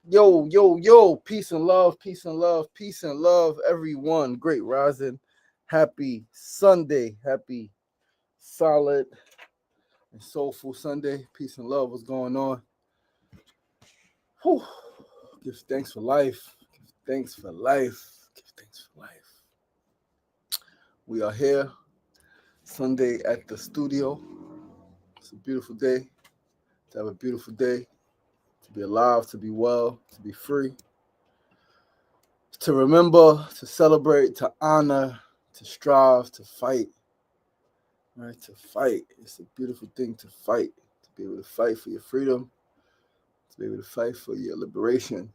Yo, yo, yo, peace and love, peace and love, peace and love, everyone. Great rising. Happy Sunday. Happy, solid, and soulful Sunday. Peace and love. What's going on? Whew. Give thanks for life. Give thanks for life. Give thanks for life. We are here Sunday at the studio. It's a beautiful day. To have a beautiful day. To be alive, to be well, to be free. To remember, to celebrate, to honor, to strive, to fight. Right, to fight. It's a beautiful thing to fight. To be able to fight for your freedom, to be able to fight for your liberation,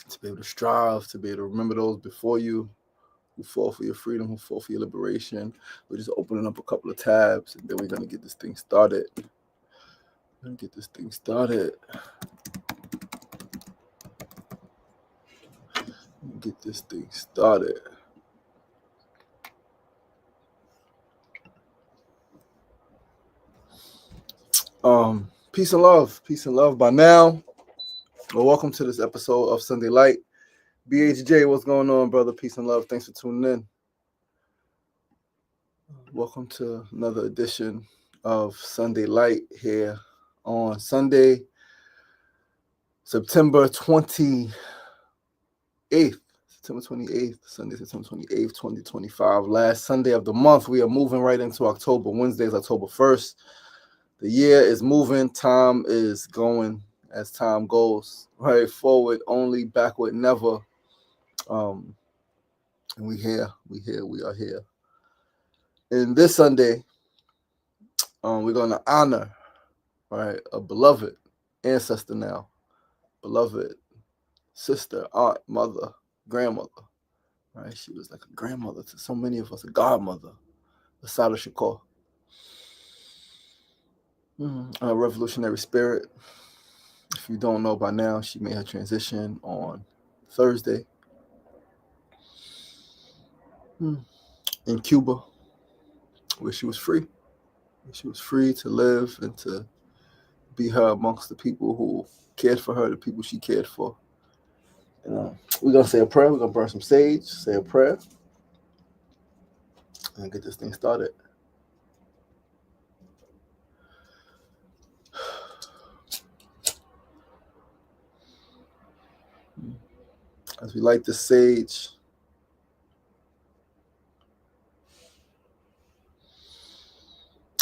to be able to strive, to be able to remember those before you who fought for your freedom, who fought for your liberation. We're just opening up a couple of tabs and then we're gonna get this thing started. We're gonna get this thing started. Get this thing started. Peace and love. Peace and love by now. Well, welcome to this episode of Sunday Light. BHJ, what's going on, brother? Peace and love. Thanks for tuning in. Welcome to another edition of Sunday Light here on Sunday, September 28th. September 28th, Sunday, September 28th, 2025. Last Sunday of the month. We are moving right into October. Wednesday is October 1st. The year is moving. Time is going as time goes. Right forward, only backward, never. And we are here. And this Sunday, we're going to honor, right, a beloved ancestor now, beloved sister, aunt, mother, grandmother, right? She was like a grandmother to so many of us, a godmother, Assata Shakur. A revolutionary spirit. If you don't know by now, she made her transition on Thursday in Cuba, where she was free. She was free to live and to be her amongst the people who cared for her, the people she cared for. And we're going to say a prayer. We're going to burn some sage, say a prayer, and get this thing started. As we light the sage,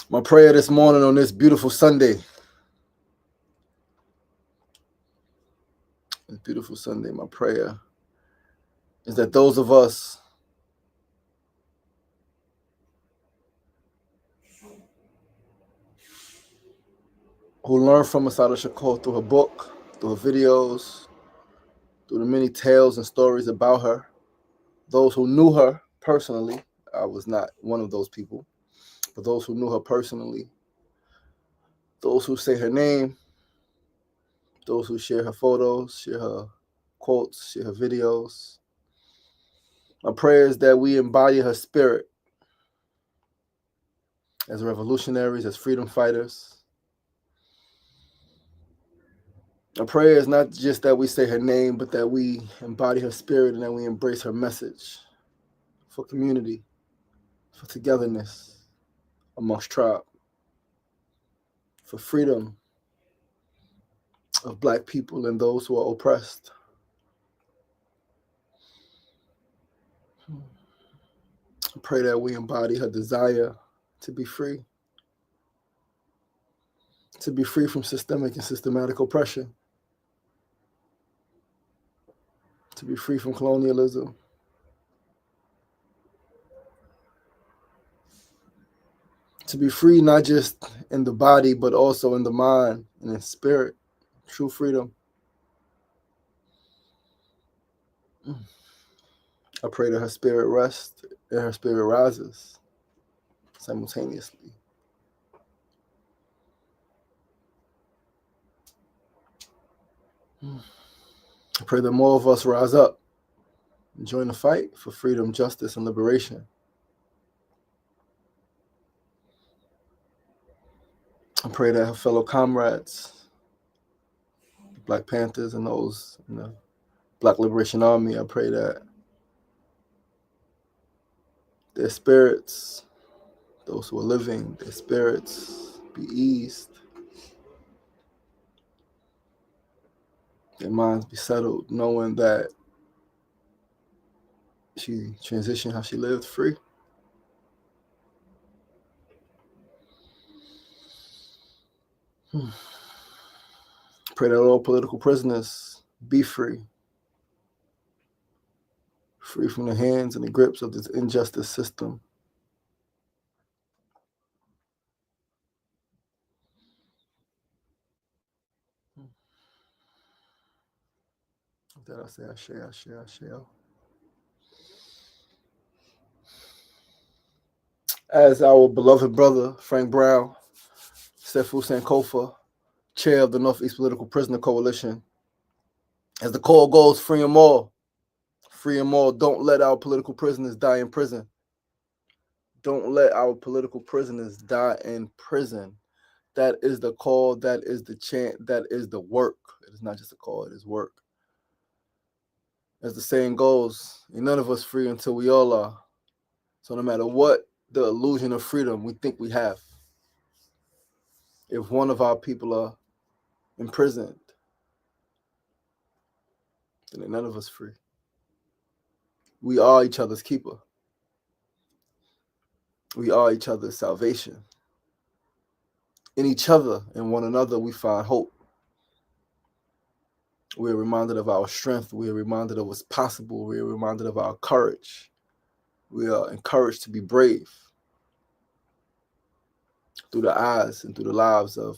my prayer this morning on this beautiful Sunday, my prayer is that those of us who learn from Assata Shakur through her book, through her videos, through the many tales and stories about her, those who knew her personally, I was not one of those people, but those who knew her personally, those who say her name, those who share her photos, share her quotes, share her videos. My prayer is that we embody her spirit as revolutionaries, as freedom fighters. My prayer is not just that we say her name, but that we embody her spirit and that we embrace her message for community, for togetherness amongst tribe, for freedom of Black people and those who are oppressed. I pray that we embody her desire to be free from systemic and systematic oppression, to be free from colonialism, to be free not just in the body, but also in the mind and in spirit, true freedom. I pray that her spirit rests and her spirit rises simultaneously. I pray that more of us rise up and join the fight for freedom, justice, and liberation. I pray that her fellow comrades Black Panthers and those in the Black Liberation Army. I pray that their spirits, those who are living, their spirits be eased, their minds be settled, knowing that she transitioned how she lived free. Pray that all political prisoners be free. Free from the hands and the grips of this injustice system. With that I say, I share. As our beloved brother, Frank Brown, Sefu Sankofa, chair of the Northeast Political Prisoner Coalition, as the call goes, free them all. Free them all. Don't let our political prisoners die in prison. Don't let our political prisoners die in prison. That is the call. That is the chant. That is the work. It is not just a call. It is work. As the saying goes, ain't none of us free until we all are. So no matter what the illusion of freedom we think we have, if one of our people are imprisoned, then ain't none of us free. We are each other's keeper. We are each other's salvation. In each other and one another, we find hope. We are reminded of our strength. We are reminded of what's possible. We are reminded of our courage. We are encouraged to be brave through the eyes and through the lives of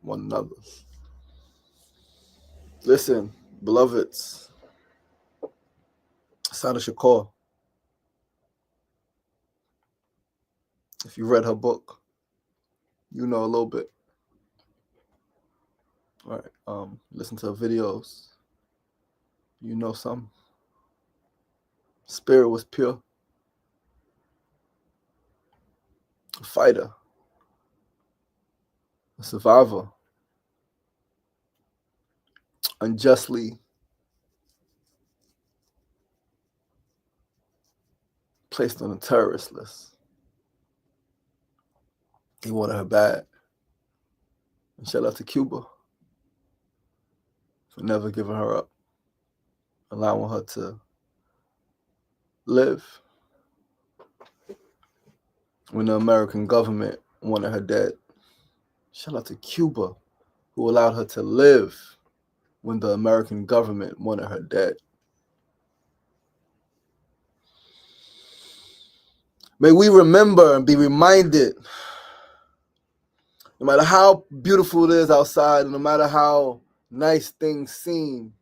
one another. Listen, beloveds, Assata Shakur, if you read her book, you know a little bit. All right, listen to her videos, you know some. Spirit was pure. A fighter, a survivor, unjustly placed on a terrorist list. He wanted her bad. And shout out to Cuba for never giving her up, allowing her to live when the American government wanted her dead. Shout out to Cuba, who allowed her to live when the American government wanted her dead. May we remember and be reminded, no matter how beautiful it is outside, and no matter how nice things seem,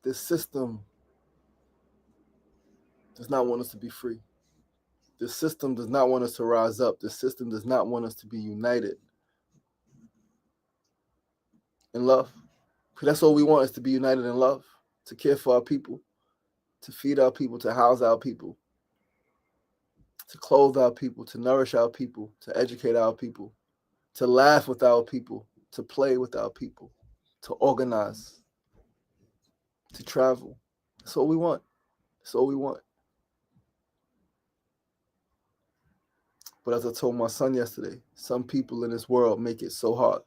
this system does not want us to be free. This system does not want us to rise up. This system does not want us to be united in love. Because that's all we want, is to be united in love, to care for our people, to feed our people, to house our people, to clothe our people, to nourish our people, to educate our people, to laugh with our people, to play with our people, to organize, to travel. That's all we want. That's all we want. But as I told my son yesterday, some people in this world make it so hard.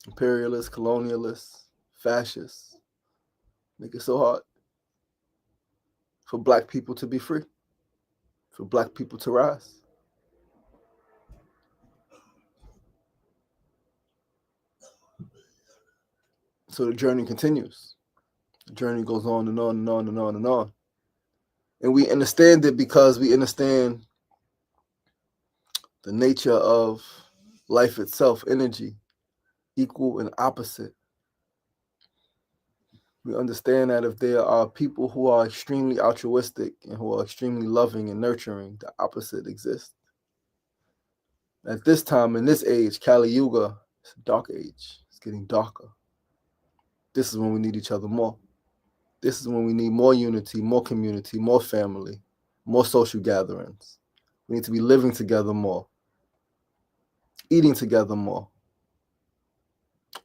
Imperialists, colonialists, fascists make it so hard for Black people to be free, for Black people to rise. So the journey continues. The journey goes on and on and on and on and on. And we understand it because we understand the nature of life itself, energy, equal and opposite. We understand that if there are people who are extremely altruistic and who are extremely loving and nurturing, the opposite exists. At this time, in this age, Kali Yuga, it's a dark age. It's getting darker. This is when we need each other more. This is when we need more unity, more community, more family, more social gatherings. We need to be living together more, eating together more,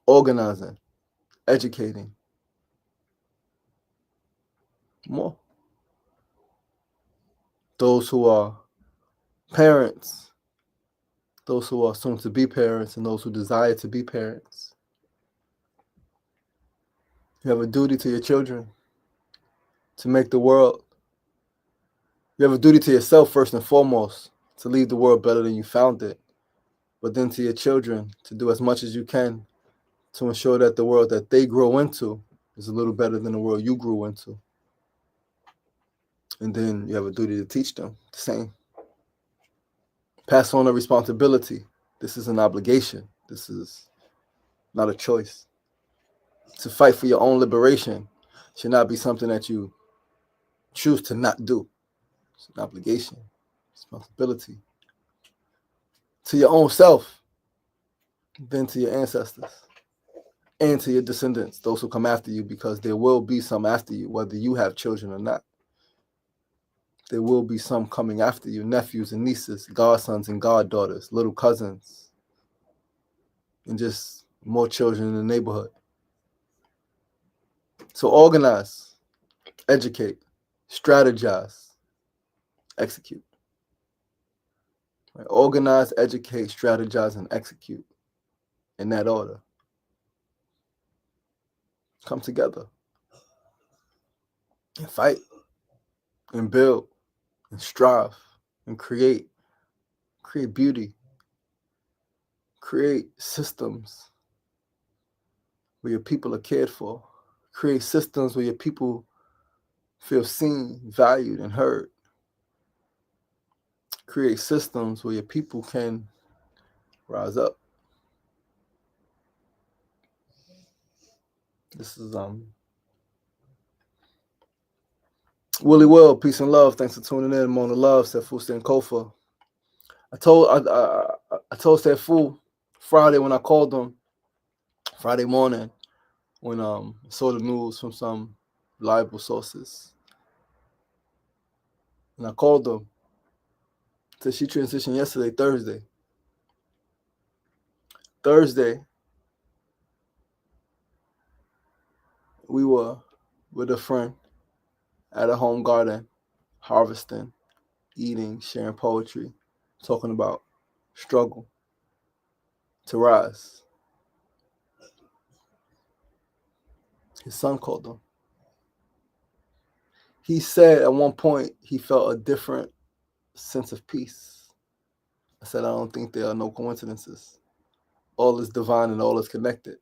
organizing, educating more. Those who are parents, those who are soon to be parents, and those who desire to be parents. You have a duty to your children to make the world. You have a duty to yourself first and foremost to leave the world better than you found it, but then to your children to do as much as you can to ensure that the world that they grow into is a little better than the world you grew into. And then you have a duty to teach them the same. Pass on the responsibility. This is an obligation. This is not a choice. To fight for your own liberation should not be something that you choose to not do. It's an obligation, responsibility to your own self, then to your ancestors, and to your descendants, those who come after you, because there will be some after you, whether you have children or not. There will be some coming after you, nephews and nieces, godsons and goddaughters, little cousins, and just more children in the neighborhood. So organize, educate, strategize, execute. Right? Organize, educate, strategize, and execute in that order. Come together and fight and build and strive and create beauty, create systems where your people are cared for, create systems where your people feel seen, valued, and heard, create systems where your people can rise up. This is Willie Will, peace and love. Thanks for tuning in. Mona Love, Sefu Kofa. I told Sefu Friday when I called him, Friday morning, when I saw the news from some reliable sources. And I called him. So she transitioned yesterday, Thursday. Thursday, we were with a friend at a home garden, harvesting, eating, sharing poetry, talking about struggle to rise. His son called him. He said at one point he felt a different sense of peace. I said, I don't think there are no coincidences. All is divine and all is connected.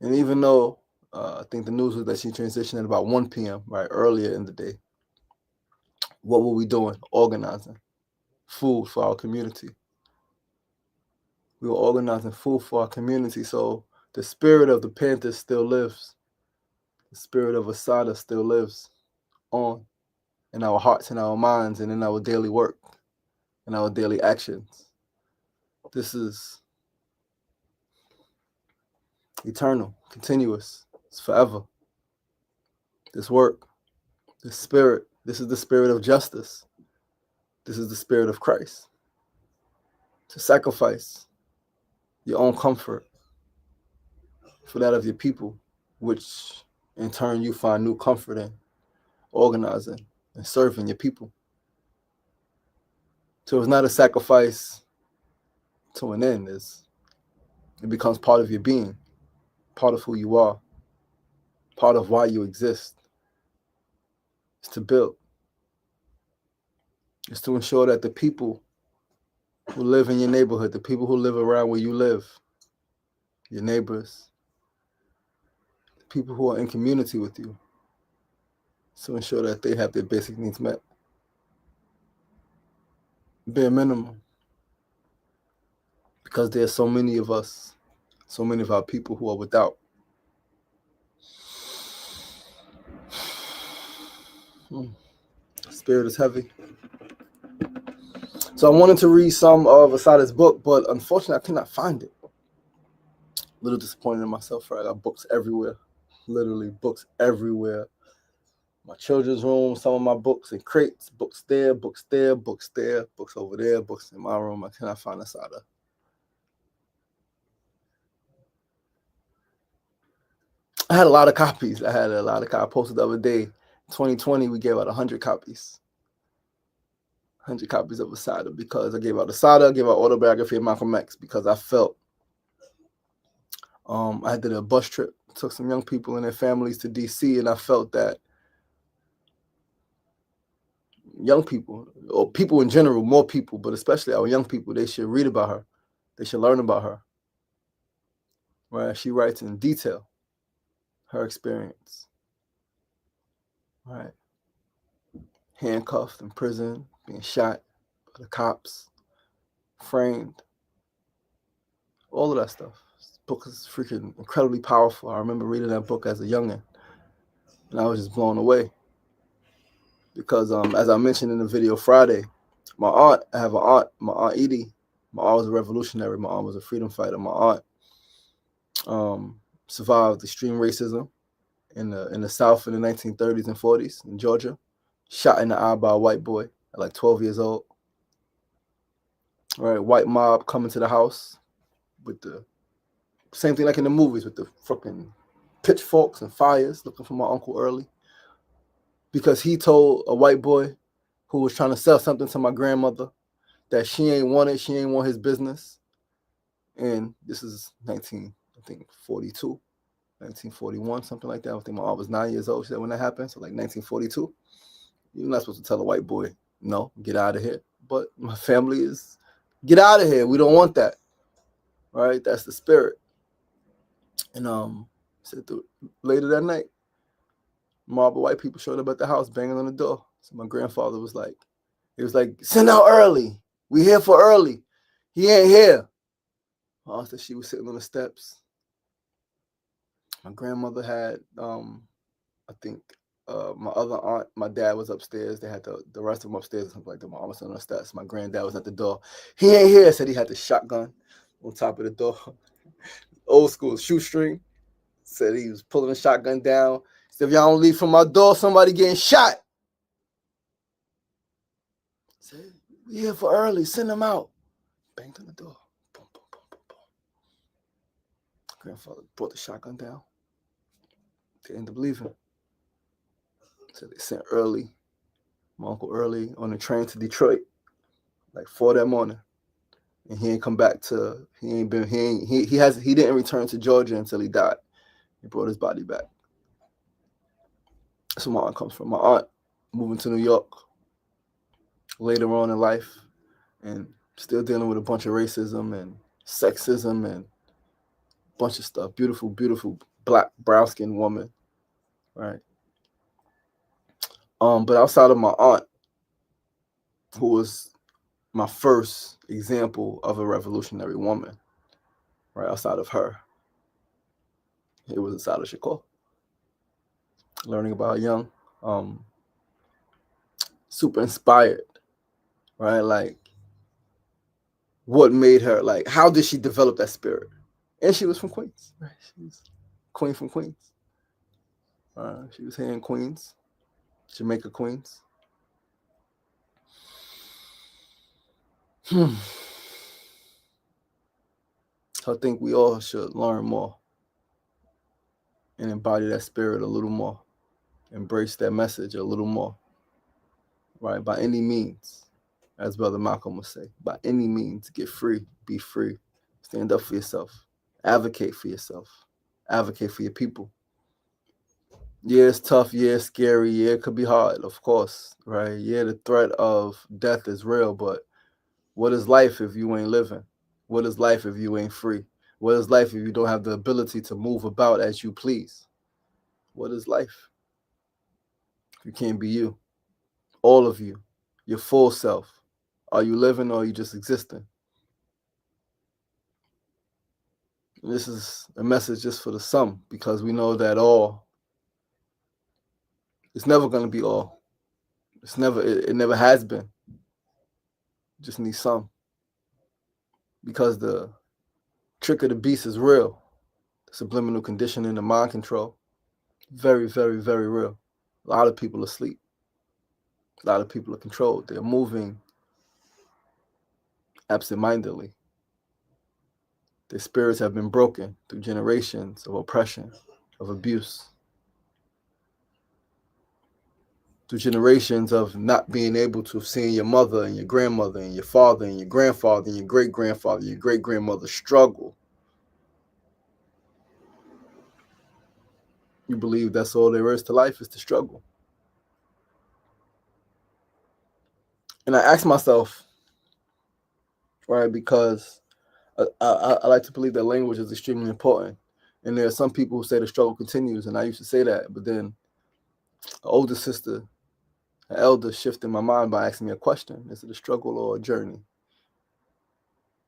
And even though I think the news was that she transitioned at about 1 p.m., right, earlier in the day, what were we doing? Organizing food for our community. We were organizing food for our community. So the spirit of the Panthers still lives. The spirit of Assata still lives on in our hearts and our minds and in our daily work and our daily actions. This is eternal, continuous. It's forever. This work, this spirit, this is the spirit of justice. This is the spirit of Christ. To sacrifice your own comfort for that of your people, which in turn you find new comfort in organizing and serving your people. So it's not a sacrifice to an end. It becomes part of your being, part of who you are, part of why you exist. It's to build. It's to ensure that the people who live in your neighborhood, the people who live around where you live, your neighbors, the people who are in community with you, to ensure that they have their basic needs met. Bare minimum. Because there are so many of us, so many of our people who are without. Spirit is heavy. So I wanted to read some of Assata's book, but unfortunately I cannot find it. A little disappointed in myself, right? I got books everywhere. Literally books everywhere. My children's room, some of my books in crates, books there, books there, books there, books over there, books in my room. I cannot find Assata. I had a lot of copies. I posted the other day. 2020, we gave out 100 copies. 100 copies of Assata because I gave out Assata, I gave out Autobiography of Malcolm X because I felt I did a bus trip, took some young people and their families to DC, and I felt that young people, or people in general, more people, but especially our young people, they should read about her. They should learn about her. Right? She writes in detail her experience. Right? Handcuffed in prison, being shot by the cops, framed, all of that stuff. This book is freaking incredibly powerful. I remember reading that book as a youngin', and I was just blown away. Because as I mentioned in the video Friday, I have an aunt, my Aunt Edie. My aunt was a revolutionary. My aunt was a freedom fighter. My aunt survived extreme racism in the South in the 1930s and 40s in Georgia. Shot in the eye by a white boy at like 12 years old. Right, white mob coming to the house with the same thing like in the movies with the fucking pitchforks and fires looking for my Uncle Early. Because he told a white boy who was trying to sell something to my grandmother that she ain't want his business. And this is 1942, 1941, something like that. I think my aunt was 9 years old. She said when that happened, so like 1942. You're not supposed to tell a white boy, no, get out of here. But my family is, get out of here. We don't want that. Right? That's the spirit. And said later that night, mob of white people showed up at the house banging on the door. So my grandfather was like, send out Early. We here for Early. He ain't here. My aunt said she was sitting on the steps. My grandmother had, I think, my other aunt, my dad was upstairs. They had the rest of them upstairs or something like that. My aunt was on the steps. My granddad was at the door. He ain't here. Said he had the shotgun on top of the door. Old school shoestring. Said he was pulling the shotgun down. Said, if y'all don't leave from my door, somebody getting shot. Said, we here for Early. Send them out. Banged on the door. Boom, boom, boom, boom, boom. Grandfather brought the shotgun down. They ended up leaving. So they sent Early, my Uncle Early, on the train to Detroit, like 4 that morning. And he ain't come back to, he didn't return to Georgia until he died. He brought his body back. That's where my aunt comes from. My aunt moving to New York later on in life and still dealing with a bunch of racism and sexism and a bunch of stuff. Beautiful, beautiful black, brown-skinned woman, right? But outside of my aunt, who was my first example of a revolutionary woman, right outside of her, it was Assata Shakur. Learning about her young, super inspired, right? Like, what made her, like, how did she develop that spirit? And she was from Queens, right? She was queen from Queens. She was here in Queens, Jamaica, Queens. I think we all should learn more and embody that spirit a little more, embrace that message a little more, right? By any means, as Brother Malcolm would say, by any means, get free, be free, stand up for yourself, advocate for yourself, advocate for your people. Yeah, it's tough. Yeah, it's scary. Yeah, it could be hard, of course, right? Yeah, the threat of death is real, but what is life if you ain't living? What is life if you ain't free? What is life if you don't have the ability to move about as you please? What is life? You can't be you. All of you. Your full self. Are you living or are you just existing? This is a message just for the some, because we know that all, it's never going to be all. It never has been. Just need some. Because the trick of the beast is real. The subliminal conditioning, the mind control. Very, very, very real. A lot of people are asleep. A lot of people are controlled. They're moving absent-mindedly. Their spirits have been broken through generations of oppression, of abuse, through generations of not being able to see your mother and your grandmother and your father and your grandfather and your great-grandfather, your great-grandmother struggle. You believe that's all there is to life, is to struggle. And I ask myself, right, because I like to believe that language is extremely important. And there are some people who say the struggle continues, and I used to say that, but then an older sister, an elder, shifted my mind by asking me a question: is it a struggle or a journey?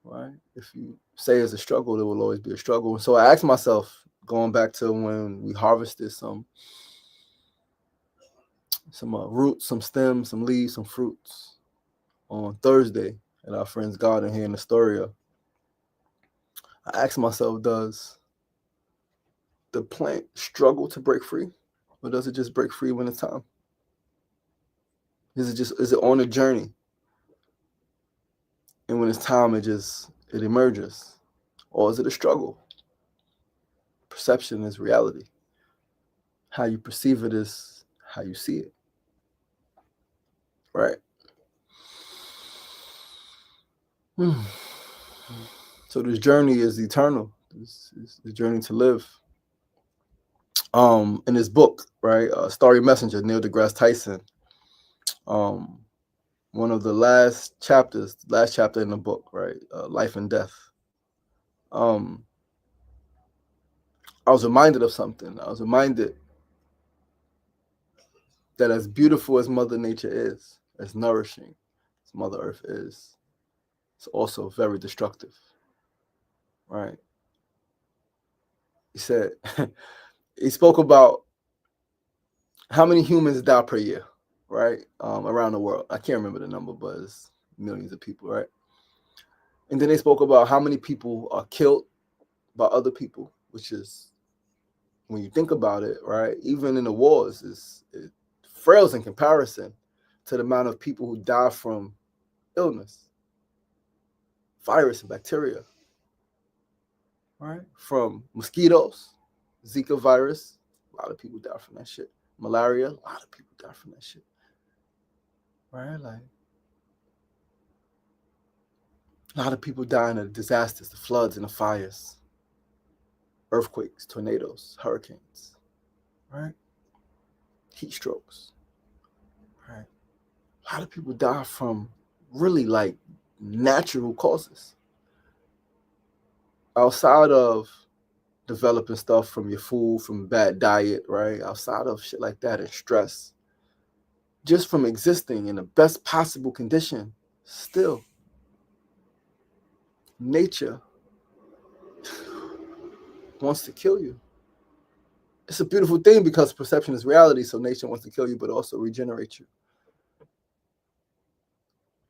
Right? If you say it's a struggle, there will always be a struggle. And so I asked myself, going back to when we harvested some roots, some stems, some leaves, some fruits on Thursday at our friend's garden here in Astoria, I asked myself, does the plant struggle to break free, or does it just break free when it's time? Is it on a journey, and when it's time, it emerges? Or is it a struggle? Perception is reality. How you perceive it is how you see it. Right? So this journey is eternal. This is the journey to live. In his book, right, Starry Messenger, Neil deGrasse Tyson, one of the last chapter in the book, right, Life and Death. I was reminded of something. I was reminded that as beautiful as Mother Nature is, as nourishing as Mother Earth is, it's also very destructive, right? He said, he spoke about how many humans die per year, right, around the world. I can't remember the number, but it's millions of people, right? And then they spoke about how many people are killed by other people, which is, when you think about it, right, even in the wars, it frails in comparison to the amount of people who die from illness, virus and bacteria, right? From mosquitoes, Zika virus, a lot of people die from that shit. Malaria, a lot of people die from that shit, right? Like, a lot of people die in the disasters, the floods and the fires, earthquakes, tornadoes, hurricanes, right? Heat strokes, right? A lot of people die from really like natural causes. Outside of developing stuff from your food, from bad diet, right? Outside of shit like that and stress, just from existing in the best possible condition, still, nature wants to kill you. It's a beautiful thing because perception is reality, so nature wants to kill you, but also regenerate you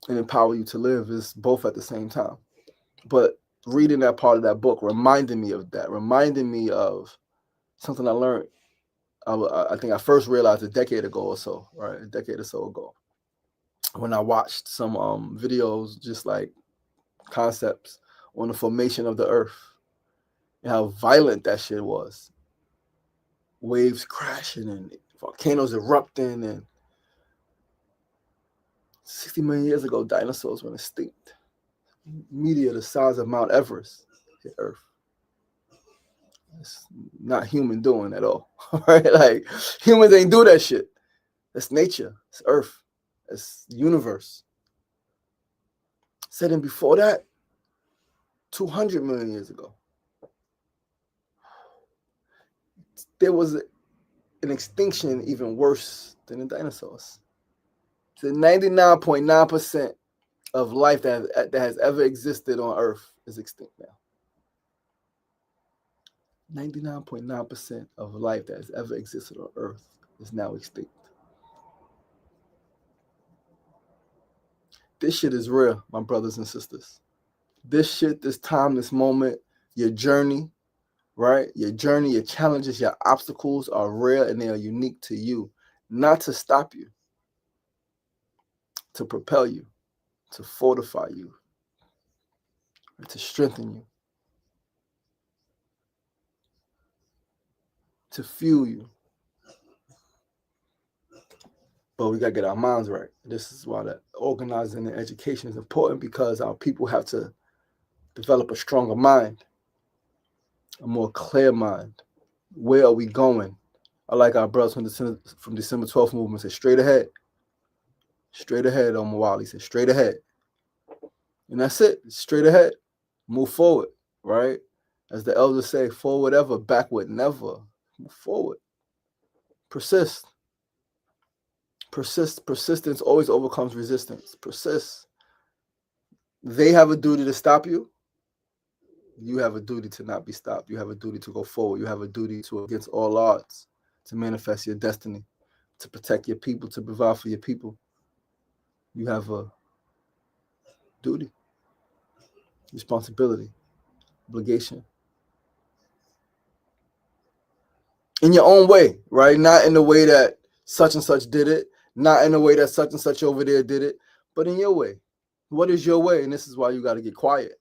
and empower you to live, is both at the same time. But reading that part of that book reminded me of that, reminded me of something I learned. I think I first realized a decade ago or so, right? A decade or so ago, when I watched some videos, just like concepts on the formation of the earth and how violent that shit was. Waves crashing and volcanoes erupting, and 60 million years ago, dinosaurs went extinct. Meteor the size of Mount Everest hit Earth. It's not human doing at all, right? Like, humans ain't do that shit. That's nature. It's Earth. It's universe. Setting before that, 200 million years ago, there was an extinction even worse than the dinosaurs. The 99.9% of life that has ever existed on Earth is extinct now. 99.9% of life that has ever existed on Earth is now extinct. This shit is real, my brothers and sisters. This shit, this time, this moment, your journey, right? Your journey, your challenges, your obstacles are real, and they are unique to you. Not to stop you, to propel you, to fortify you, to strengthen you, to fuel you. But we got to get our minds right. This is why the organizing and education is important, because our people have to develop a stronger mind, a more clear mind. Where are we going? I like our brothers from December 12th movement say straight ahead. Straight ahead, Omawali said straight ahead. And that's it. Straight ahead. Move forward, right? As the elders say, forward ever, backward never. Move forward. Persist. Persist. Persistence always overcomes resistance. Persist. They have a duty to stop you. You have a duty to not be stopped. You have a duty to go forward. You have a duty to, against all odds, to manifest your destiny, to protect your people, to provide for your people. You have a duty, responsibility, obligation. In your own way, right? Not in the way that such and such did it, not in the way that such and such over there did it, but in your way. What is your way? And this is why you got to get quiet.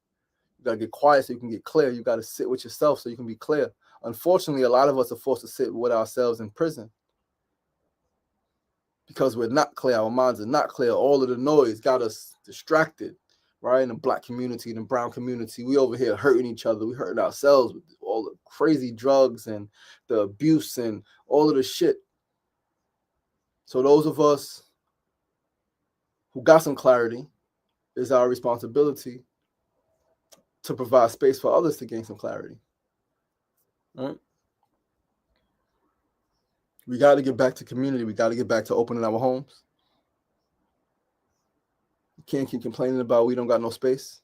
You got to get quiet so you can get clear. You got to sit with yourself so you can be clear. Unfortunately, a lot of us are forced to sit with ourselves in prison because we're not clear. Our minds are not clear. All of the noise got us distracted, right? In the black community, in the brown community, we over here hurting each other. We hurting ourselves with all the crazy drugs and the abuse and all of the shit. So those of us who got some clarity, it's our responsibility to provide space for others to gain some clarity. Right? We got to get back to community. We got to get back to opening our homes. You can't keep complaining about we don't got no space.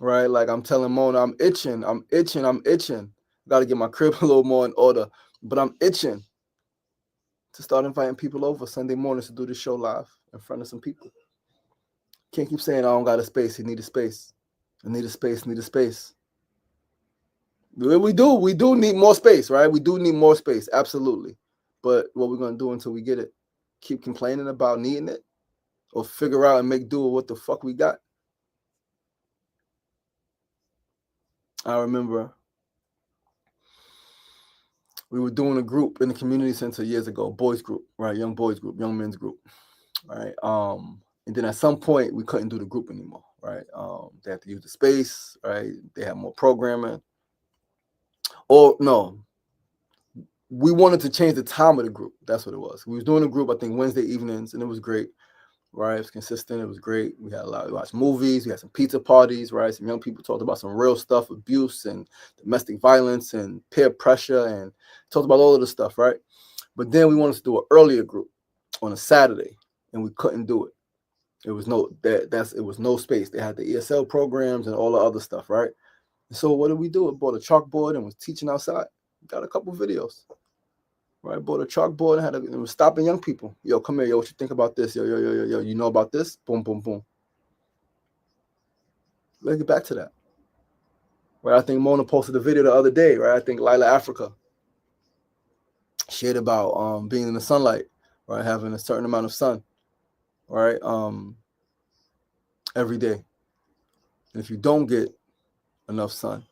Right? Like I'm telling Mona, I'm itching. Got to get my crib a little more in order. But I'm itching to start inviting people over Sunday mornings to do the show live in front of some people. Can't keep saying I don't got a space. You need a space. I need a space. Need a space. We do need more space, right? We do need more space, absolutely. But what we're gonna do until we get it? Keep complaining about needing it, or figure out and make do with what the fuck we got? I remember we were doing a group in the community center years ago, boys group, right? Young boys group, young men's group, right? And then at some point we couldn't do the group anymore, right? They had to use the space, right? They had more programming. Or no, we wanted to change the time of the group. That's what it was. We was doing a group, I think Wednesday evenings, and it was great, right? It was consistent. It was great. We had we watched movies. We had some pizza parties, right? Some young people talked about some real stuff, abuse and domestic violence and peer pressure, and talked about all of the stuff, right? But then we wanted to do an earlier group on a Saturday, and we couldn't do it. It was no space. They had the ESL programs and all the other stuff, right? And so what did we do? We bought a chalkboard and was teaching outside. Got a couple videos, right? Bought a chalkboard and was stopping young people. Yo, come here. Yo, what you think about this? Yo, you know about this? Boom, boom, boom. Let's get back to that. Right? I think Mona posted a video the other day, right? I think Lila Africa shared about being in the sunlight, right? Having a certain amount of sun, right? Every day. And if you don't get enough sun,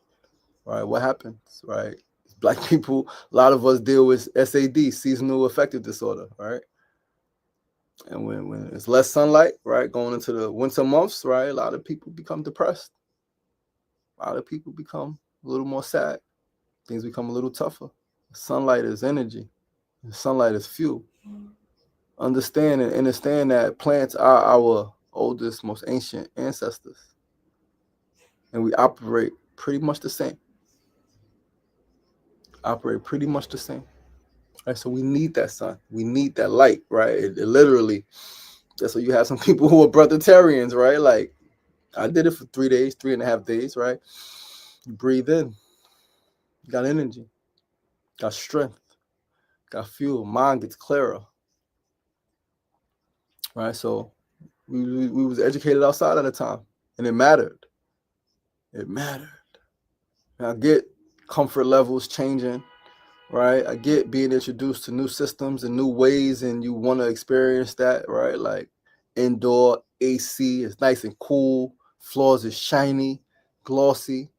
right, what happens, right? Black people, a lot of us deal with SAD, seasonal affective disorder, right? And when it's less sunlight, right, going into the winter months, right, a lot of people become depressed. A lot of people become a little more sad. Things become a little tougher. Sunlight is energy. Sunlight is fuel. Understand that plants are our oldest, most ancient ancestors. And we operate pretty much the same. Right? So we need that sun. We need that light, right? It literally, that's why you have some people who are breatharians, right? Like, I did it for 3 days, 3.5 days, right? You breathe in. You got energy. Got strength. Got fuel. Mind gets clearer. Right? So we was educated outside at the time. And it mattered. It mattered. And I get comfort levels changing, right? I get being introduced to new systems and new ways, and you want to experience that, right? Like indoor AC is nice and cool. Floors is shiny, glossy.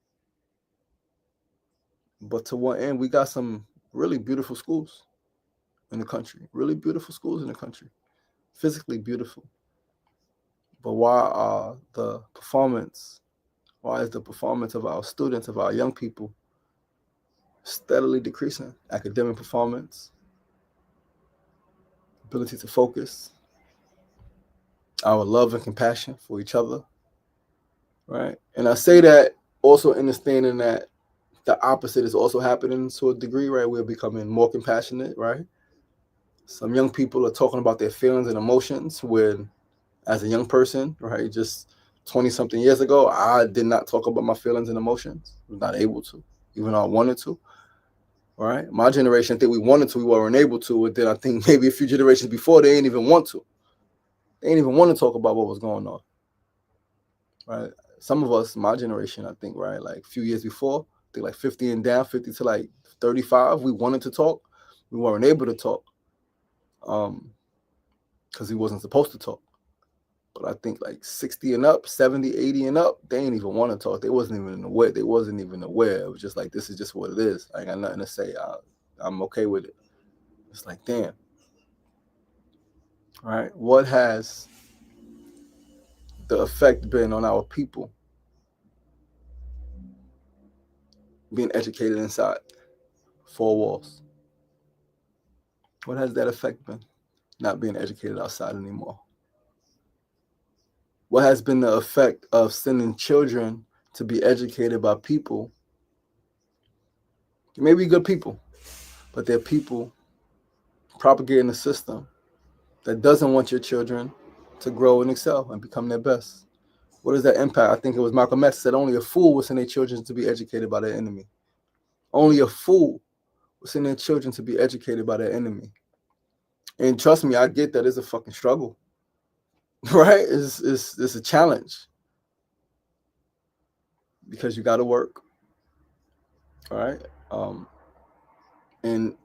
But to what end? We got some really beautiful schools in the country, really beautiful schools in the country, physically beautiful. But why is the performance of our students, of our young people, steadily decreasing? Academic performance, ability to focus, our love and compassion for each other, right? And I say that also understanding that the opposite is also happening to a degree, right? We're becoming more compassionate, right? Some young people are talking about their feelings and emotions when, as a young person, right, just 20 something years ago, I did not talk about my feelings and emotions. I was not able to, even though I wanted to, right? My generation, I think we wanted to, we weren't able to. And then I think maybe a few generations before, they didn't even want to. They didn't even want to talk about what was going on, right? Some of us, my generation, I think, right, like a few years before, I think like 50 and down, 50 to like 35, we wanted to talk. We weren't able to talk because we wasn't supposed to talk. But I think like 60 and up, 70, 80 and up, they didn't even want to talk. They wasn't even aware. They wasn't even aware. It was just like, this is just what it is. I ain't got nothing to say. I'm okay with it. It's like, damn. All right. What has the effect been on our people being educated inside four walls? What has that effect been? Not being educated outside anymore. What has been the effect of sending children to be educated by people? They may be good people, but they're people propagating a system that doesn't want your children to grow and excel and become their best. What is that impact? I think it was Malcolm X said only a fool will send their children to be educated by their enemy. Only a fool will send their children to be educated by their enemy. And trust me, I get that it's a fucking struggle, right? It's a challenge because you got to work, all right? And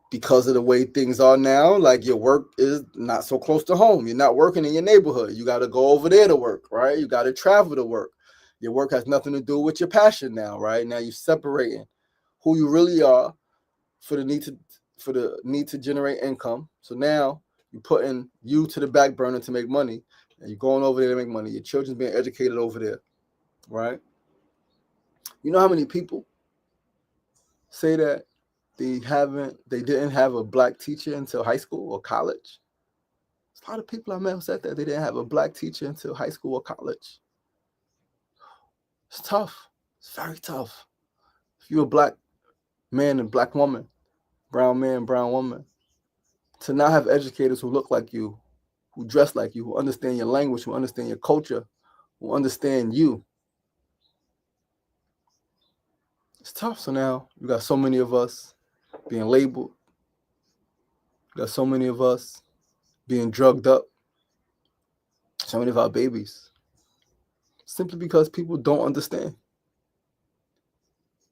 because of the way things are now, like your work is not so close to home. You're not working in your neighborhood. You got to go over there to work, right? You got to travel to work. Your work has nothing to do with your passion now, right? Now you're separating who you really are for the need to generate income. So now you're putting you to the back burner to make money, and you're going over there to make money. Your children's being educated over there, right? You know how many people say that they didn't have a black teacher until high school or college? A lot of people I met who said that they didn't have a black teacher until high school or college. It's tough. It's very tough. If you're a black man and black woman, brown man, brown woman, to not have educators who look like you, who dress like you, who understand your language, who understand your culture, who understand you, it's tough. So now you got so many of us being labeled. You got so many of us being drugged up. So many of our babies. Simply because people don't understand.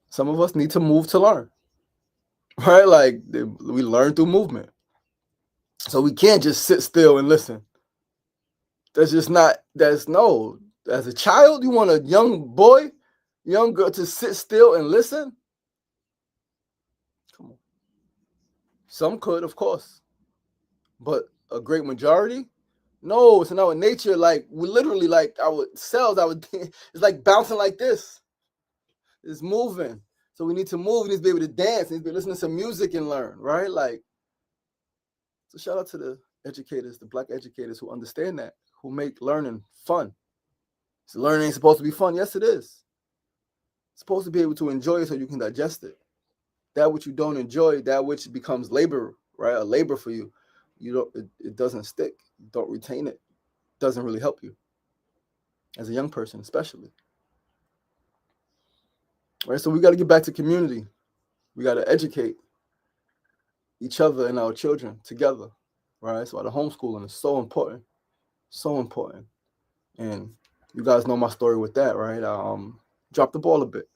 Some of us need to move to learn, right? Like we learn through movement. So we can't just sit still and listen. That's just not, as a child, you want a young boy, young girl to sit still and listen? Come on. Some could, of course, but a great majority, no. So now in nature, like we literally, like our cells, it's like bouncing like this. It's moving. So we need to move. We need to be able to dance. We need to be listening to some music and learn, right? Like, so shout out to the educators, the black educators who understand that, who make learning fun. So learning ain't supposed to be fun. Yes, it is. It's supposed to be able to enjoy it so you can digest it. That which you don't enjoy, that which becomes labor, right? A labor for you. It doesn't stick. You don't retain it. It doesn't really help you as a young person, especially. Right? So we got to get back to community. We got to educate each other and our children together, right? So the homeschooling is so important, so important. And you guys know my story with that, right? I dropped the ball a bit,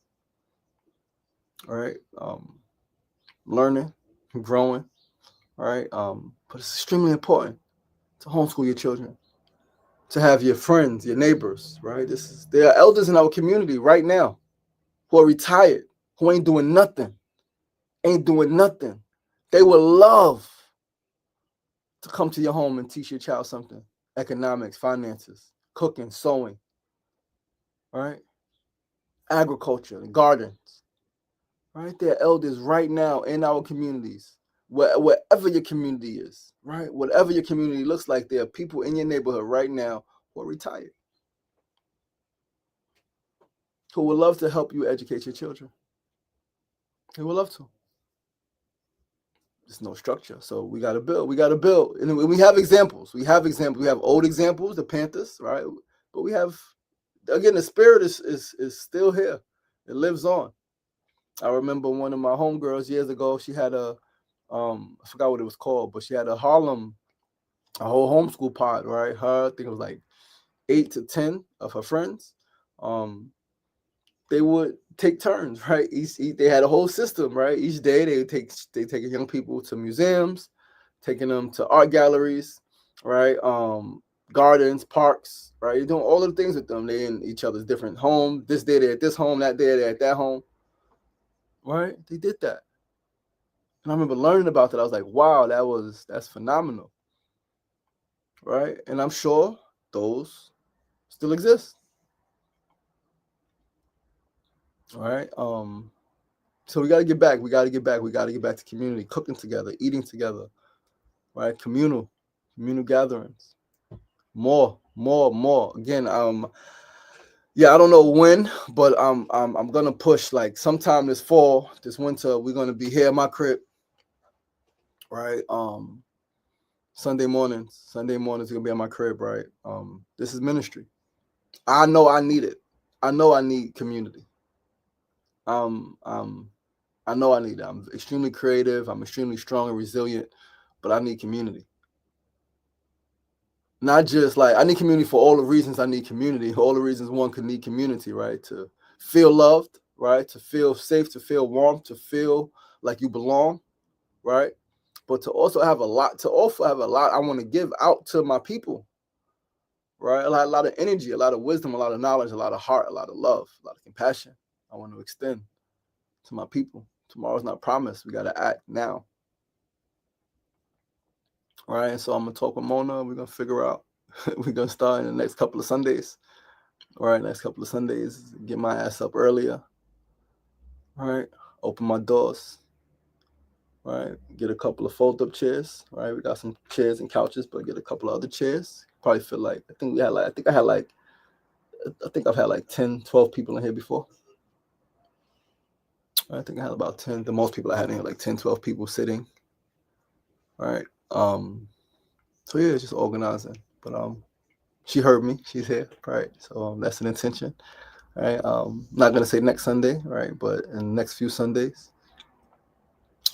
all right? Learning, growing, all right? But it's extremely important to homeschool your children, to have your friends, your neighbors, right? There are elders in our community right now who are retired, who ain't doing nothing, ain't doing nothing. They would love to come to your home and teach your child something. Economics, finances, cooking, sewing, right? Agriculture, gardens, right? There are elders right now in our communities, wherever your community is, right? Whatever your community looks like, there are people in your neighborhood right now who are retired, who would love to help you educate your children. They would love to. There's no structure, so we got to build. We got to build, and we have examples. We have examples. We have old examples, the Panthers, right? But we have, again, the spirit is still here. It lives on. I remember one of my homegirls years ago. She had I forgot what it was called, but she had a Harlem, a whole homeschool pod, right? Her, I think it was like 8 to 10 of her friends. They would take turns, right? They had a whole system, right? Each day they take young people to museums, taking them to art galleries, right? Gardens, parks, right? You're doing all of the things with them. They in each other's different homes. This day they're at this home, that day they're at that home, right? They did that, and I remember learning about that. I was like, wow, that's phenomenal, right? And I'm sure those still exist, right? So we got to get back. We got to get back. We got to get back to community, cooking together, eating together, right? Communal gatherings. More. Again, yeah, I don't know when, but I'm gonna push like sometime this fall, this winter. We're gonna be here at my crib, right? Sunday mornings are gonna be at my crib, right? This is ministry. I know I need it. I know I need community. I know I need it. I'm extremely creative. I'm extremely strong and resilient, but I need community. Not just like I need community for all the reasons I need community, all the reasons one could need community, right? To feel loved, right? To feel safe, to feel warm, to feel like you belong, right? But to also have a lot, I want to give out to my people, right? A lot of energy, a lot of wisdom, a lot of knowledge, a lot of heart, a lot of love, a lot of compassion. I want to extend to my people. Tomorrow's not promised. We got to act now. All right. So I'm going to talk with Mona. We're going to figure out. We're going to start in the next couple of Sundays. All right. Next couple of Sundays. Get my ass up earlier. All right. Open my doors. All right. Get a couple of fold up chairs. All right. We got some chairs and couches, but get a couple of other chairs. Probably feel like, I think I've had like 10, 12 people in here before. I think I had about 10. The most people I had in here, like 10, 12 people sitting. All right. So yeah, just organizing. But she heard me. She's here. Right. So that's an intention. All right. Not gonna say next Sunday, right? But in the next few Sundays,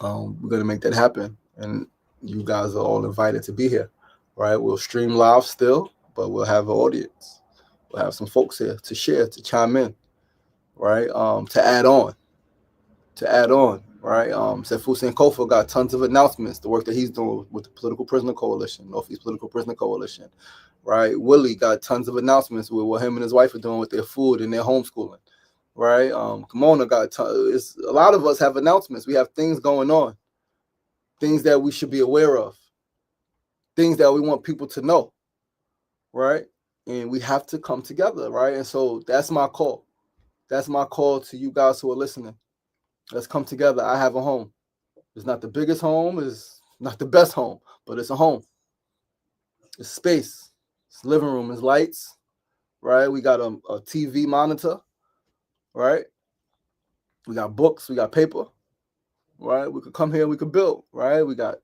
we're gonna make that happen. And you guys are all invited to be here. Right. We'll stream live still, but we'll have an audience. We'll have some folks here to share, to chime in, right? To add on. Right? Sefusen Kofa got tons of announcements, the work that he's doing with the Political Prisoner Coalition, Northeast Political Prisoner Coalition, right? Willie got tons of announcements with what him and his wife are doing with their food and their homeschooling, right? Kimona got a lot of us have announcements. We have things going on, things that we should be aware of, things that we want people to know, right? And we have to come together, right? And so that's my call. That's my call to you guys who are listening. Let's come together. I have a home. It's not the biggest home. It's not the best home, but it's a home. It's space. It's living room. It's lights, right? We got a TV monitor, right? We got books. We got paper, right? We could come here and we could build, right? We got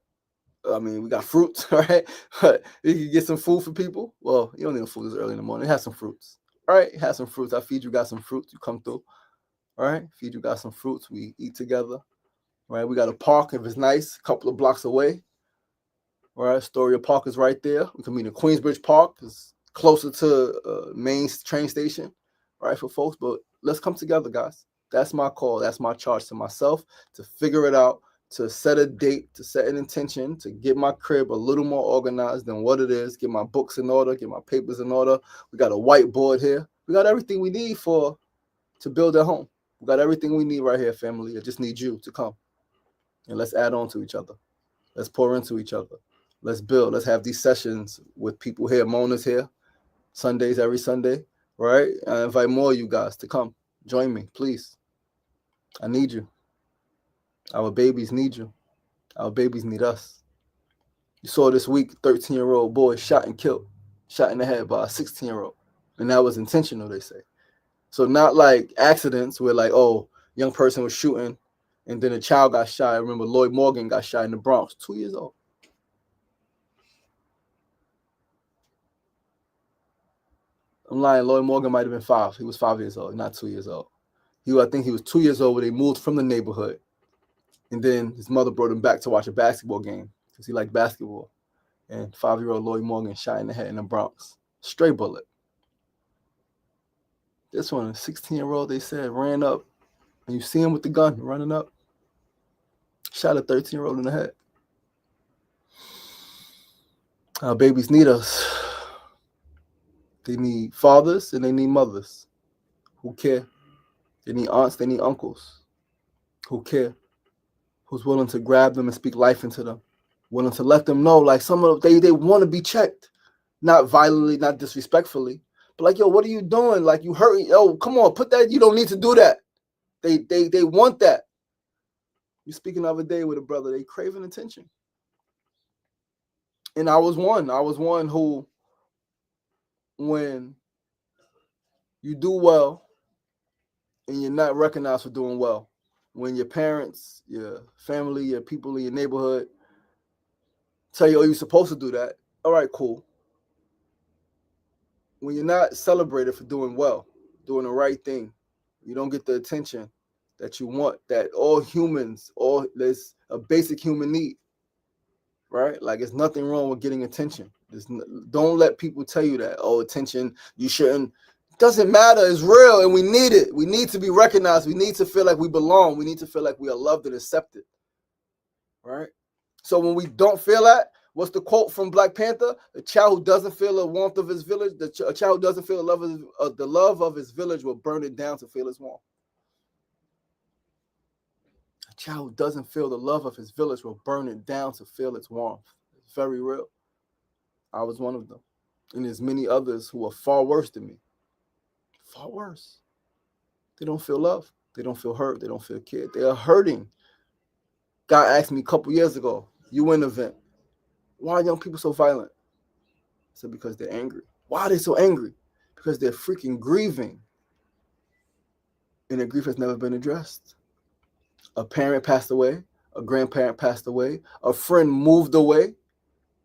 fruits, right? You can get some food for people. Well, you don't need food this early in the morning. It has some fruits, right? It has some fruits. I feed you guys some fruits. You come through, all right? Feed you guys some fruits. We eat together. Right, we got a park if it's nice, a couple of blocks away. All right, Astoria Park is right there. We can meet in Queensbridge Park. It's closer to main train station, right, for folks. But let's come together, guys. That's my call. That's my charge to myself to figure it out, to set a date, to set an intention, to get my crib a little more organized than what it is, get my books in order, get my papers in order. We got a whiteboard here. We got everything we need to build a home. We got everything we need right here, family. I just need you to come. and let's add on to each other. Let's pour into each other. Let's build. Let's have these sessions with people here. Mona's here, Sundays, every Sunday, right? I invite more of you guys to come. Join me, please. I need you. Our babies need you. Our babies need us. You saw this week, 13-year-old boy shot and killed, shot in the head by a 16-year-old. And that was intentional, they say. So not like accidents where like, oh, young person was shooting and then a child got shot. I remember Lloyd Morgan got shot in the Bronx, 2 years old. I'm lying. Lloyd Morgan might have been 5. He was 5 years old, not 2 years old. I think he was 2 years old when they moved from the neighborhood. And then his mother brought him back to watch a basketball game because he liked basketball. And 5-year-old Lloyd Morgan shot in the head in the Bronx. Stray bullet. This one, a 16-year-old, they said, ran up. And you see him with the gun running up. Shot a 13-year-old in the head. Our babies need us. They need fathers and they need mothers who care. They need aunts, they need uncles who care, who's willing to grab them and speak life into them, willing to let them know, like some of them, they want to be checked, not violently, not disrespectfully, but like, yo, what are you doing? Like, you hurt, yo, come on, put that, you don't need to do that. They want that. You speaking the other day with a brother, they craving attention. And I was one who, when you do well and you're not recognized for doing well, when your parents, your family, your people in your neighborhood tell you, oh, you're supposed to do that. All right, cool. When you're not celebrated for doing well, doing the right thing, you don't get the attention that you want, that all humans, there's a basic human need, right? Like, there's nothing wrong with getting attention. Don't let people tell you that, oh, attention, you shouldn't. It doesn't matter. It's real, and we need it. We need to be recognized. We need to feel like we belong. We need to feel like we are loved and accepted, right? So when we don't feel that, what's the quote from Black Panther? A child who doesn't feel the warmth of his village, a child who doesn't feel the love of his village will burn it down to feel its warmth. A child who doesn't feel the love of his village will burn it down to feel its warmth. It's very real. I was one of them. And there's many others who are far worse than me. Far worse. They don't feel love. They don't feel hurt. They don't feel cared. They are hurting. God asked me a couple years ago, UN event, why are young people so violent? I said, because they're angry. Why are they so angry? Because they're freaking grieving. And their grief has never been addressed. A parent passed away. A grandparent passed away. A friend moved away,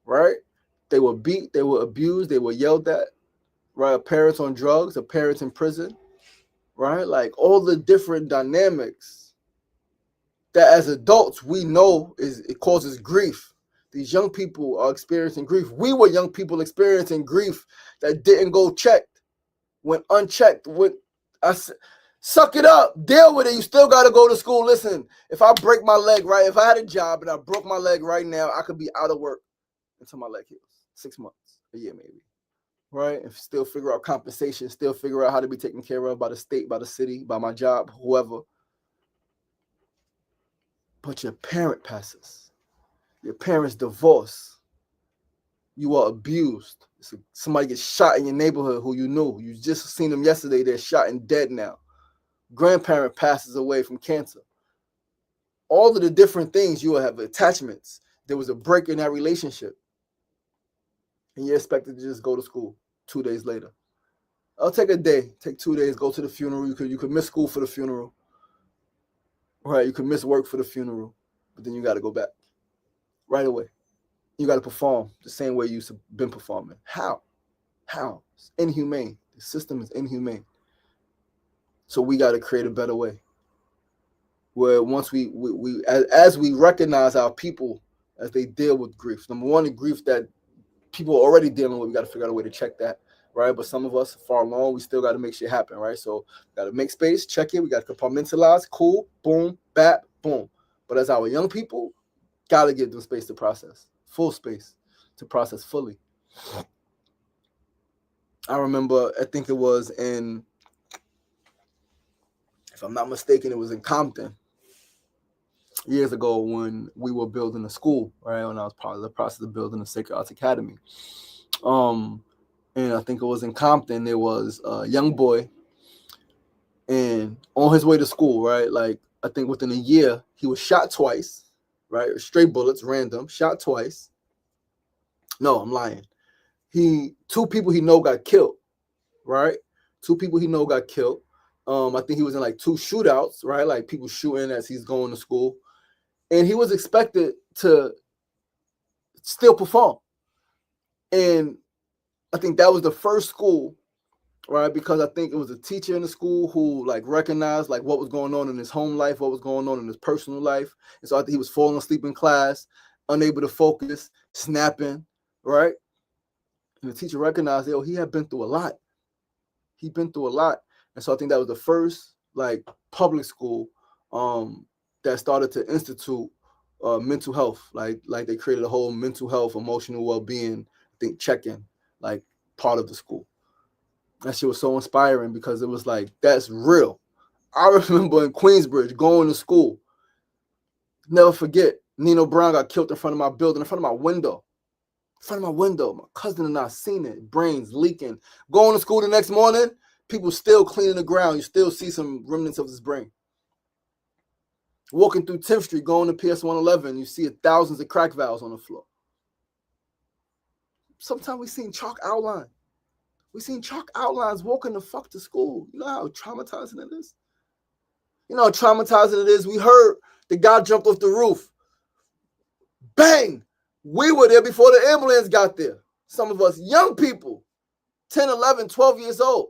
right? They were beat. They were abused. They were yelled at, right? A parent's on drugs. A parent's in prison, right? Like, all the different dynamics that as adults we know it causes grief. These young people are experiencing grief. We were young people experiencing grief that didn't go checked, went unchecked. Suck it up, deal with it. You still got to go to school. Listen, if I break my leg, right, if I had a job and I broke my leg right now, I could be out of work until my leg heals. 6 months, a year maybe, right? And still figure out compensation, still figure out how to be taken care of by the state, by the city, by my job, whoever. But your parent passes. Your parents divorce. You are abused. Somebody gets shot in your neighborhood who you knew. You just seen them yesterday. They're shot and dead now. Grandparent passes away from cancer. All of the different things, you will have attachments. There was a break in that relationship. And you're expected to just go to school 2 days later. I'll take a day, take 2 days, go to the funeral. You could miss school for the funeral. Right, you could miss work for the funeral. But then you got to go back right away. You got to perform the same way you've been performing. How? It's inhumane. The system is inhumane. So we got to create a better way. Where once we as we recognize our people as they deal with grief. Number one, the grief that people are already dealing with, we got to figure out a way to check that, right? But some of us far along, we still got to make shit happen, right? So got to make space, check it. We got to compartmentalize. Cool, boom, bap, boom. But as our young people, got to give them space to process, full space to process fully. I remember, I think it was in, if I'm not mistaken, it was in Compton. years ago when we were building a school, right? When I was part of the process of building a Sacred Arts Academy. And I think it was in Compton. There was a young boy, and on his way to school, right? Like I think within a year, he was shot twice, right? Straight bullets, random, shot twice. No, I'm lying. Two people he know got killed, right? Two people he know got killed. I think he was in like two shootouts, right? Like people shooting as he's going to school, and he was expected to still perform. And I think that was the first school, right? Because I think it was a teacher in the school who like recognized like what was going on in his home life, what was going on in his personal life. And so I think he was falling asleep in class, unable to focus, snapping, right? And the teacher recognized, yo, he had been through a lot. He'd been through a lot. And so I think that was the first like public school that started to institute mental health. Like they created a whole mental health, emotional well-being, I think check-in, like part of the school. That shit was so inspiring because it was like, that's real. I remember in Queensbridge going to school. Never forget, Nino Brown got killed in front of my building, in front of my window. In front of my window. My cousin and I seen it. Brains leaking. Going to school the next morning, people still cleaning the ground. You still see some remnants of his brain. Walking through 10th Street, going to PS 111, you see thousands of crack valves on the floor. Sometimes we seen chalk outline. We seen chalk outlines walking the fuck to school. You know how traumatizing it is? You know how traumatizing it is? We heard the guy jumped off the roof. Bang! We were there before the ambulance got there. Some of us young people, 10, 11, 12 years old.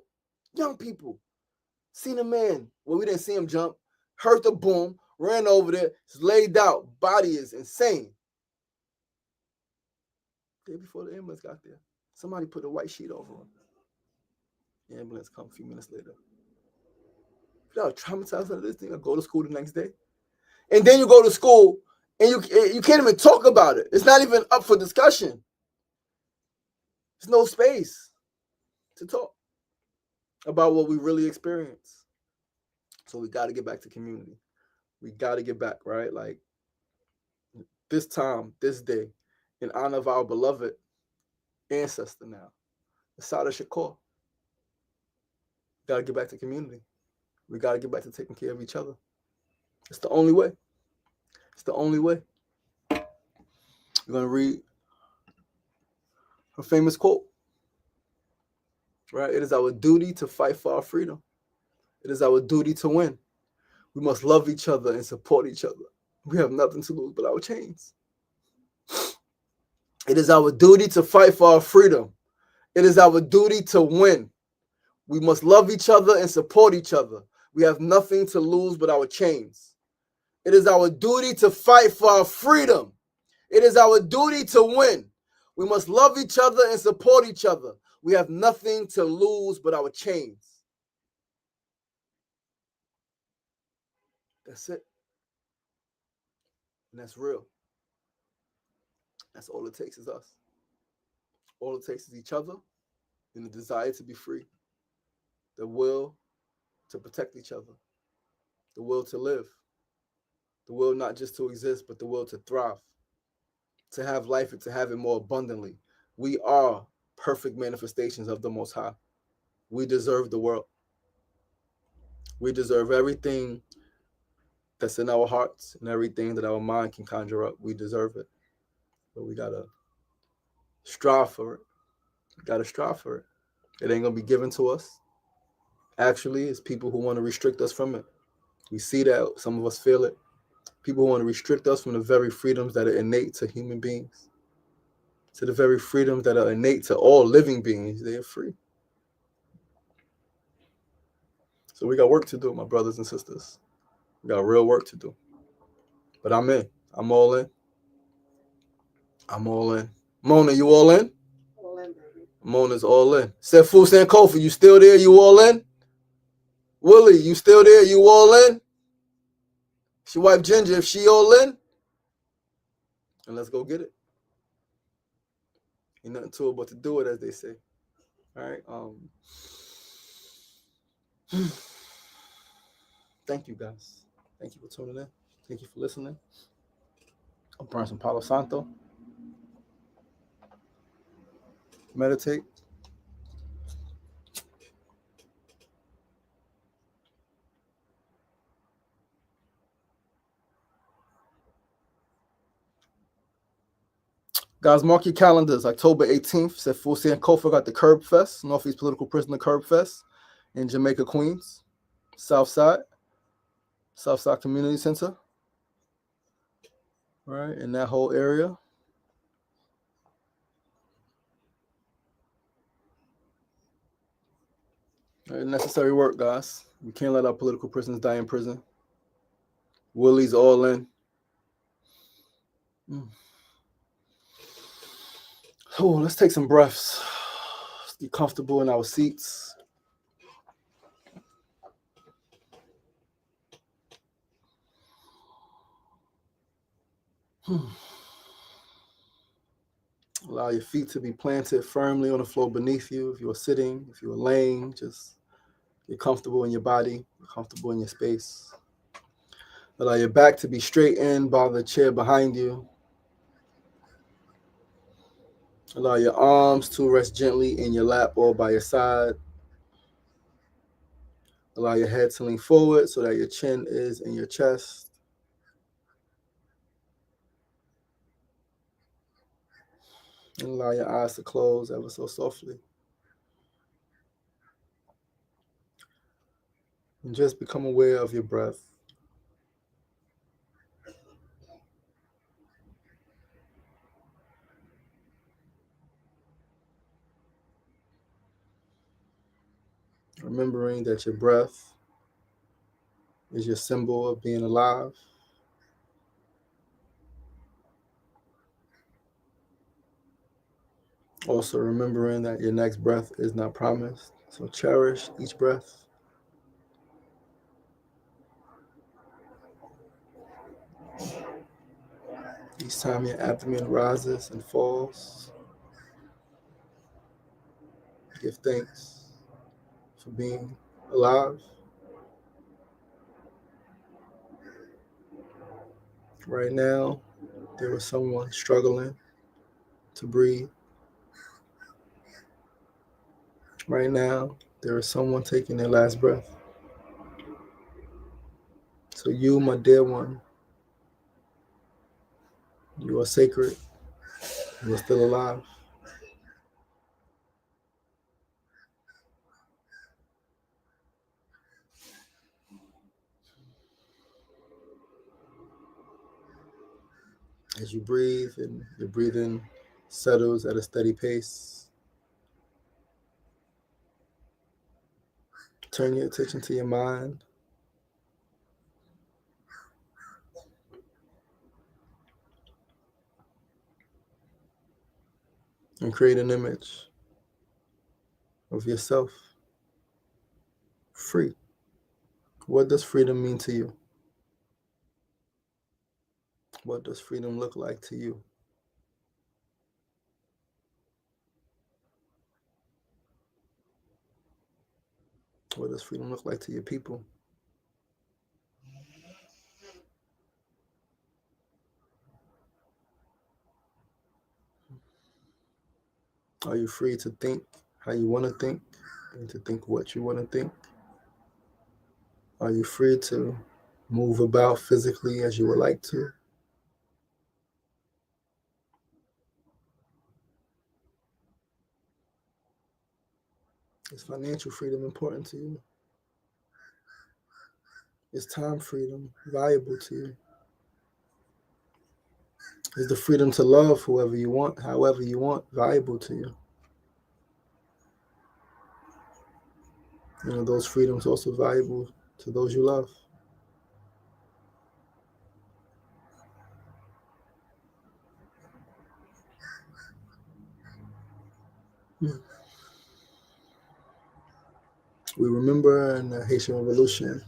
Young people. Seen a man. Well, we didn't see him jump. Heard the boom. Ran over there. He's laid out. Body is insane. Day before the ambulance got there. Somebody put a white sheet over him. The ambulance come a few minutes later. You know how traumatizing this thing? I go to school the next day. And then you go to school and you can't even talk about it. It's not even up for discussion. There's no space to talk about what we really experience. So we got to get back to community. We got to get back, right? Like this time, this day, in honor of our beloved ancestor now, Assata Shakur. Got to get back to community. We got to get back to taking care of each other. It's the only way. It's the only way. We're going to read her famous quote, right? It is our duty to fight for our freedom. It is our duty to win. We must love each other and support each other. We have nothing to lose but our chains. It is our duty to fight for our freedom. It is our duty to win. We must love each other and support each other. We have nothing to lose but our chains. It is our duty to fight for our freedom. It is our duty to win. We must love each other and support each other. We have nothing to lose but our chains. That's it. And that's real. That's all it takes is us. All it takes is each other and the desire to be free, the will to protect each other, the will to live, the will not just to exist, but the will to thrive, to have life and to have it more abundantly. We are perfect manifestations of the Most High. We deserve the world. We deserve everything that's in our hearts and everything that our mind can conjure up. We deserve it. But we got to strive for it. We got to strive for it. It ain't going to be given to us. Actually, it's people who want to restrict us from it. We see that. Some of us feel it. People who want to restrict us from the very freedoms that are innate to human beings, to the very freedoms that are innate to all living beings. They are free. So we got work to do, my brothers and sisters. We got real work to do. But I'm in. I'm all in. I'm all in. Mona, you all in? All in, baby. Mona's all in. Sefu Sankofa, you still there? You all in? Willie, you still there? You all in? She wife Ginger, if she all in? And let's go get it. Ain't nothing to it but to do it, as they say. All right. Thank you, guys. Thank you for tuning in. Thank you for listening. I'll burn some Palo Santo. Meditate. Guys, mark your calendars. October 18th, Sefu Sankofa got the Curb Fest, Northeast Political Prisoner Curb Fest in Jamaica, Queens, Southside Community Center, right, in that whole area. Right, necessary work, guys. We can't let our political prisoners die in prison. Willie's all in. Oh, let's take some breaths. Let's get comfortable in our seats. Allow your feet to be planted firmly on the floor beneath you. If you're sitting, if you're laying, just get comfortable in your body, comfortable in your space. Allow your back to be straightened by the chair behind you. Allow your arms to rest gently in your lap or by your side. Allow your head to lean forward so that your chin is in your chest. And allow your eyes to close ever so softly. And just become aware of your breath. Remembering that your breath is your symbol of being alive. Also remembering that your next breath is not promised. So cherish each breath. Each time your abdomen rises and falls, give thanks for being alive. Right now, there is someone struggling to breathe. Right now, there is someone taking their last breath. So you, my dear one, you are sacred. You are still alive. As you breathe and your breathing settles at a steady pace, turn your attention to your mind. And create an image of yourself free. What does freedom mean to you? What does freedom look like to you? What does freedom look like to your people? Are you free to think how you want to think and to think what you want to think? Are you free to move about physically as you would like to? Is financial freedom important to you? Is time freedom valuable to you? Is the freedom to love whoever you want, however you want, valuable to you? You know, those freedoms also valuable to those you love. We remember in the Haitian Revolution,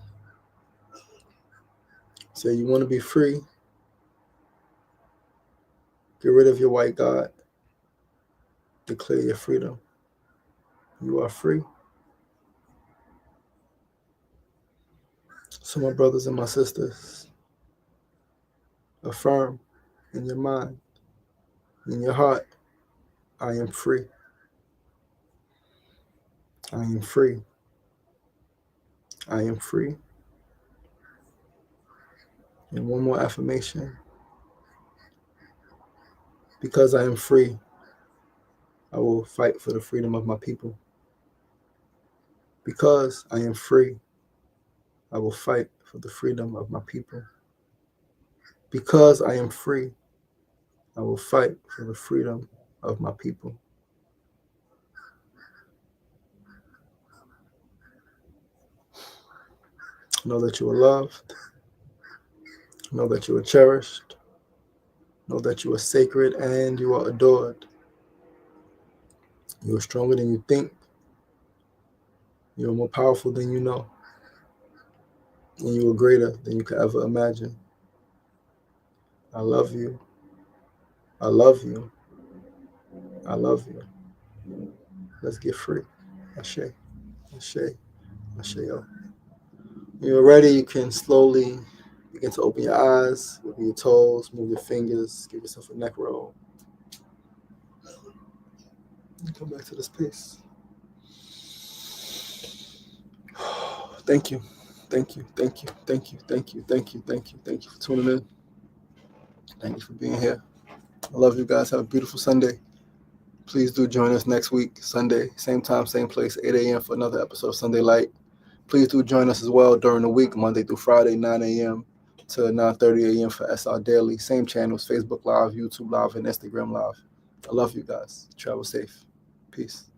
say you want to be free, get rid of your white God, declare your freedom. You are free. So my brothers and my sisters, Affirm in your mind, in your heart, I am free. I am free. I am free. And one more affirmation. Because I am free, I will fight for the freedom of my people. Because I am free, I will fight for the freedom of my people. Because I am free, I will fight for the freedom of my people. Know that you are loved. Know that you are cherished. Know that you are sacred and you are adored. You are stronger than you think. You are more powerful than you know. And you are greater than you could ever imagine. I love you. I love you. I love you. Let's get free. Ashe. Ashe. Ashe. When you're ready, you can slowly begin to open your eyes, move your toes, move your fingers, give yourself a neck roll. And come back to this piece. Thank you. Thank you. Thank you. Thank you. Thank you. Thank you. Thank you. Thank you for tuning in. Thank you for being here. I love you guys. Have a beautiful Sunday. Please do join us next week, Sunday, same time, same place, 8 a.m. for another episode of Sunday Light. Please do join us as well during the week, Monday through Friday, 9 a.m. to 9:30 a.m. for SR Daily. Same channels, Facebook Live, YouTube Live, and Instagram Live. I love you guys. Travel safe. Peace.